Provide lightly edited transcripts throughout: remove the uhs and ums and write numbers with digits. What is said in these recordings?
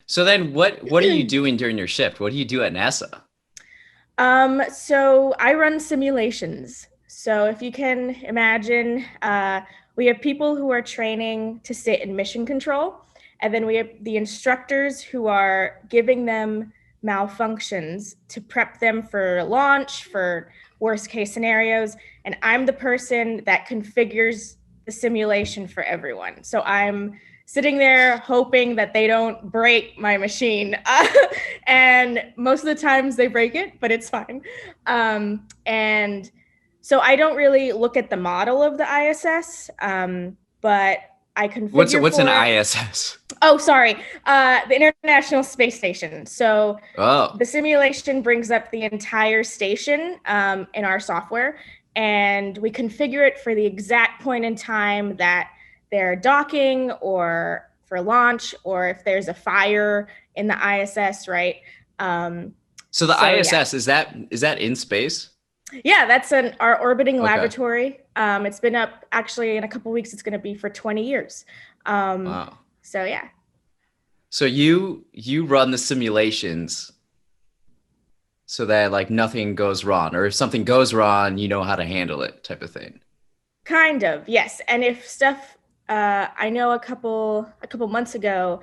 So then what are you doing during your shift? What do you do at NASA? So I run simulations. So if you can imagine, we have people who are training to sit in mission control, and then we have the instructors who are giving them malfunctions to prep them for launch, for worst case scenarios. And I'm the person that configures the simulation for everyone. So I'm sitting there hoping that they don't break my machine. And most of the times they break it, but it's fine. And so I don't really look at the model of the ISS, but I What's configure what's an for it. ISS? Oh, sorry, the International Space Station. So Oh, the simulation brings up the entire station in our software, and we configure it for the exact point in time that they're docking or for launch, or if there's a fire in the ISS, right? Um, so the so yeah, ISS is that in space? yeah, that's our orbiting Okay. laboratory. It's been up actually in a couple weeks. It's going to be for 20 years. Um, Wow. so yeah, So you run the simulations so that like nothing goes wrong, or if something goes wrong, you know how to handle it, type of thing. kind of, yes. And if stuff, I know a couple months ago,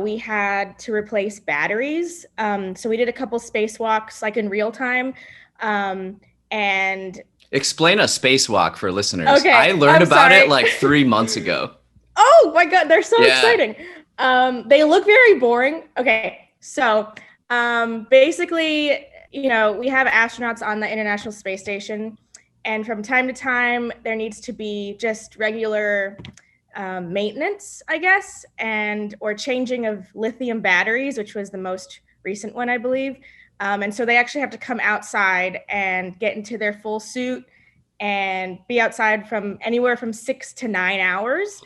we had to replace batteries. So we did a couple spacewalks like in real time. Um, and Explain a spacewalk for listeners. okay, I learned I'm about it sorry. like 3 months ago. Oh my God, they're so Yeah. exciting. They look very boring. Okay, so basically, we have astronauts on the International Space Station, and from time to time, there needs to be just regular maintenance, I guess, and or changing of lithium batteries, which was the most recent one, I believe. And so they actually have to come outside and get into their full suit and be outside from anywhere from 6 to 9 hours,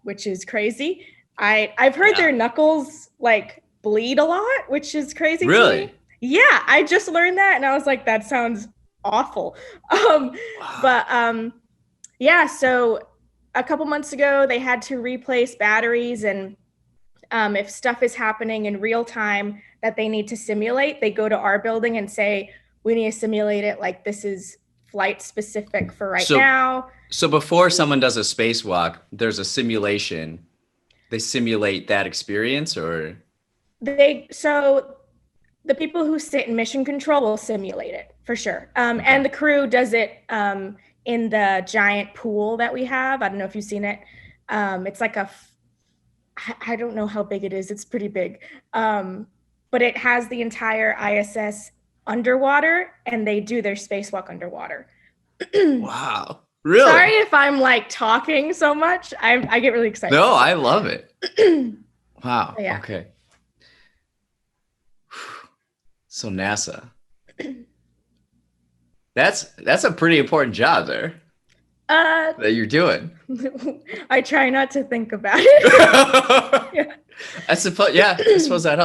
which is crazy. I've heard Yeah. their knuckles like bleed a lot, which is crazy to Really? me. Yeah, I just learned that, and I was like, that sounds awful. Um, Wow. but yeah, so a couple months ago, they had to replace batteries, and if stuff is happening in real time that they need to simulate, they go to our building and say, we need to simulate it like this is flight specific for right So now. so before someone does a spacewalk, there's a simulation. They simulate that experience, or So the people who sit in mission control will simulate it for sure. okay. And the crew does it in the giant pool that we have. I don't know if you've seen it. It's like I don't know how big it is. It's pretty big. But it has the entire ISS underwater, and they do their spacewalk underwater. Wow. Sorry Really? if I'm like talking so much. I get really excited. No, So I love it. Wow. yeah. Okay. So NASA. That's a pretty important job there Uh, that you're doing. I try not to think about it. I suppose, yeah, I suppose that helps.